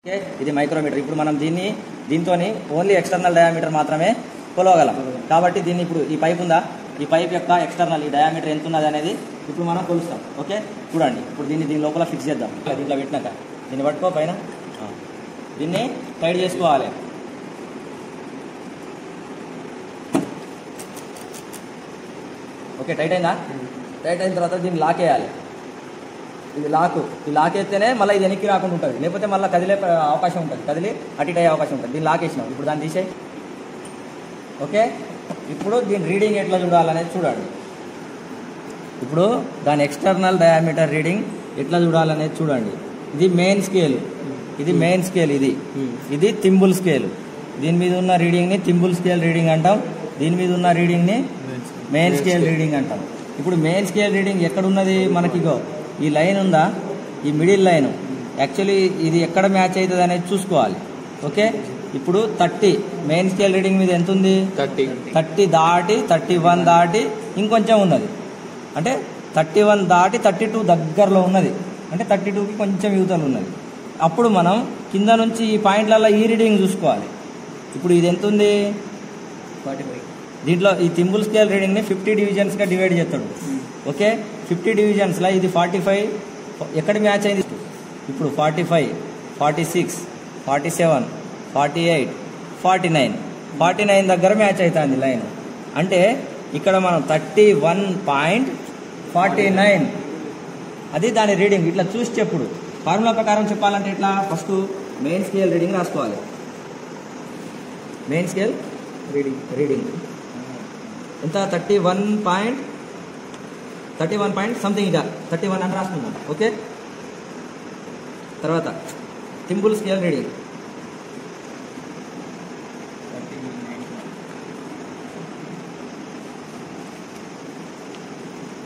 ఇది మైక్రోమీటర్. ఇప్పుడు మనం దీంతో ఓన్లీ ఎక్స్టర్నల్ డయామీటర్ మాత్రమే కొలవగలం. కాబట్టి దీన్ని ఇప్పుడు ఈ పైప్ ఉందా, ఈ పైప్ యొక్క ఎక్స్టర్నల్ ఈ డయామీటర్ ఎంత ఉన్నది అనేది ఇప్పుడు మనం కొలుస్తాం. ఓకే, చూడండి. ఇప్పుడు దీని లోపల ఫిక్స్ చేద్దాం. దీంట్లో పెట్టినాక దీన్ని పట్టుకో, పైన దీన్ని టైట్ చేసుకోవాలి. ఓకే, టైట్ అయిందా? టైట్ అయిన తర్వాత దీన్ని లాక్ వేయాలి. ఇది ఈ లాక్ వేస్తేనే మళ్ళీ ఇది వెనక్కి రాకుండా ఉంటుంది, లేకపోతే మళ్ళీ కదిలే అవకాశం ఉంటుంది, కదిలి అటు అయ్యే అవకాశం ఉంటుంది. దీన్ని లాక్ వేసినాం. ఇప్పుడు దాన్ని తీసేయి. ఓకే, ఇప్పుడు దీని రీడింగ్ ఎట్లా చూడాలనేది చూడండి. ఇప్పుడు దాని ఎక్స్టర్నల్ డయామీటర్ రీడింగ్ ఎట్లా చూడాలనేది చూడండి. ఇది మెయిన్ స్కేల్, ఇది థింబుల్ స్కేల్. దీని మీద ఉన్న రీడింగ్ని థింబుల్ స్కేల్ రీడింగ్ అంటాం, దీని మీద ఉన్న రీడింగ్ని మెయిన్ స్కేల్ రీడింగ్ అంటాం. ఇప్పుడు మెయిన్ స్కేల్ రీడింగ్ ఎక్కడున్నది మనకి? ఈ లైన్ ఉందా, ఈ మిడిల్ లైన్. యాక్చువల్లీ ఇది ఎక్కడ మ్యాచ్ అవుతుంది అనేది చూసుకోవాలి. ఓకే, ఇప్పుడు 30 మెయిన్ స్కేల్ రీడింగ్ మీద ఎంత ఉంది? 30 దాటి 31 దాటి ఇంకొంచెం ఉన్నది, అంటే 31 దాటి 32 దగ్గరలో ఉన్నది, అంటే 32కి కొంచెం యువతలు ఉన్నది. అప్పుడు మనం కింద నుంచి ఈ పాయింట్లలో ఈ రీడింగ్ చూసుకోవాలి. ఇప్పుడు ఇది ఎంత ఉంది? 45. దీంట్లో ఈ థింబుల్ స్కేల్ రీడింగ్ని 50 డివిజన్స్గా డివైడ్ చేస్తాడు. ఓకే, 50 డివిజన్స్లో ఇది 45 ఎక్కడ మ్యాచ్ అయింది? ఇప్పుడు 45, 46, 47, 48, 49 దగ్గర మ్యాచ్ అవుతుంది లైన్. అంటే ఇక్కడ మనం 31.49 అది దాని రీడింగ్. ఇట్లా చూసి చెప్పుడు. ఫార్ములా ప్రకారం చెప్పాలంటే ఇట్లా ఫస్ట్ మెయిన్ స్కేల్ రీడింగ్ రాసుకోవాలి. మెయిన్ స్కేల్ రీడింగ్ ఎంత? 31 పాయింట్ సంథింగ్, ఇక 31 అని రాసుకుందాం. ఓకే, తర్వాత థింబుల్ స్కేల్ రీడింగ్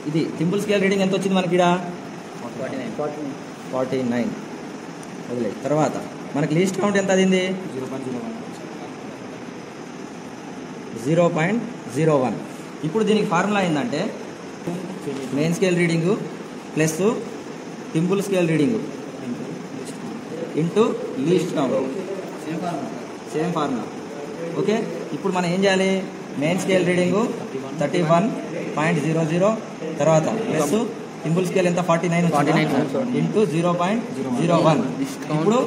ఇది థింబుల్ స్కేల్ రీడింగ్ ఎంత వచ్చింది మనకి? 49 వదిలే. తర్వాత మనకి లీస్ట్ కౌంట్ ఎంత అయింది? 0.01. ఇప్పుడు దీనికి ఫార్ములా ఏంటంటే main scale reading plus thimble scale reading into least count, same formula. Okay, ఇప్పుడు మనం ఏం చేయాలి? మెయిన్ స్కేల్ రీడింగు 31.00, తర్వాత ప్లస్ థింబుల్ స్కేల్ ఎంత? 49 ఇంటూ 0.01. ఇప్పుడు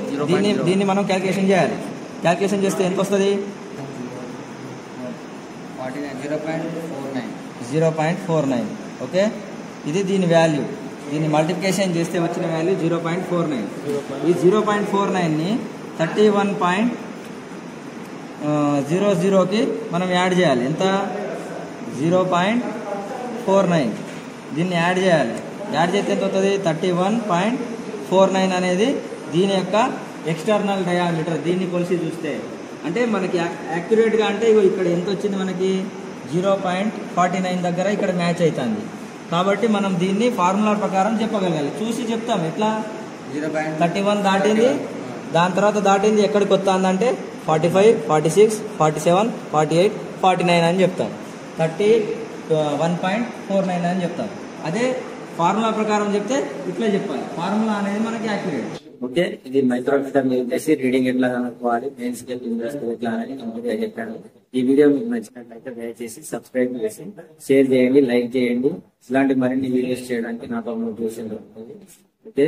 దీన్ని మనం క్యాల్కులేషన్ చేయాలి. క్యాల్కులేషన్ చేస్తే ఎంత వస్తుంది? 0.49. ఓకే, ఇది దీని వాల్యూ. దీన్ని మల్టిప్లికేషన్ చేస్తే వచ్చిన వాల్యూ 0.49. ఈ 0.49ని 31.00కి మనం యాడ్ చేయాలి. ఎంత? 0.49. దీన్ని యాడ్ చేయాలి. యాడ్ చేస్తే ఎంత అవుతుంది? 31.49 అనేది దీని యొక్క ఎక్స్టర్నల్ డయామీటర్. దీన్ని కొలిసి చూస్తే అంటే మనకి యాక్యురేట్గా అంటే ఇక్కడ ఎంత వచ్చింది మనకి? 0.49 దగ్గర ఇక్కడ మ్యాచ్ అవుతుంది. కాబట్టి మనం దీన్ని ఫార్ములా ప్రకారం చెప్పగలగాలి. చూసి చెప్తాం. ఎట్లా? 31 దాటింది, దాని తర్వాత దాటింది ఎక్కడికి వస్తుందంటే 45, 46, 47, 48, 49 అని చెప్తాం. 31.49 అని చెప్తాం. అదే ఫార్ములా ప్రకారం చెప్తే ఇట్లా చెప్పాలి. ఫార్ములా అనేది మనకి యాక్యురేట్. ఓకే, ఇది మైక్రోమీటర్ యూజ్ చేసి రీడింగ్ ఎట్లా కనుక్కోవాలి, మెయిన్ స్కేల్ ఎట్లా అని కంప్లీట్గా చెప్పాను. ఈ వీడియో మీకు నచ్చినట్లయితే దయచేసి సబ్స్క్రైబ్ చేసి షేర్ చేయండి, లైక్ చేయండి. ఇలాంటి మరిన్ని వీడియోస్ చేయడానికి నాతో మోటివేషన్ ఉంటుంది. ఓకే.